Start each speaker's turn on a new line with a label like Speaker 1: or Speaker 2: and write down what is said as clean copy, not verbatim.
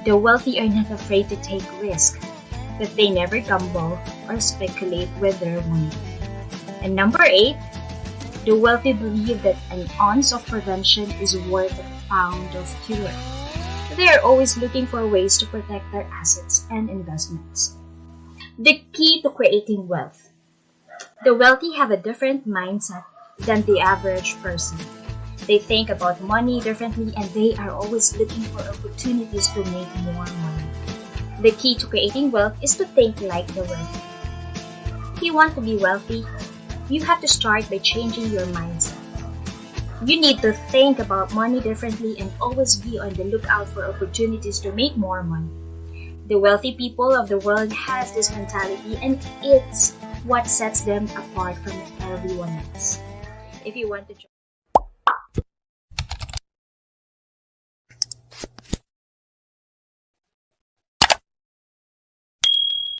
Speaker 1: The wealthy are not afraid to take risks, but they never gamble or speculate with their money. And number 8, the wealthy believe that an ounce of prevention is worth a pound of cure. They are always looking for ways to protect their assets and investments. The key to creating wealth. The wealthy have a different mindset than the average person. They think about money differently and they are always looking for opportunities to make more money. The key to creating wealth is to think like the wealthy. If you want to be wealthy, you have to start by changing your mindset. You need to think about money differently and always be on the lookout for opportunities to make more money. The wealthy people of the world has this mentality and it's what sets them apart from everyone else. If you want to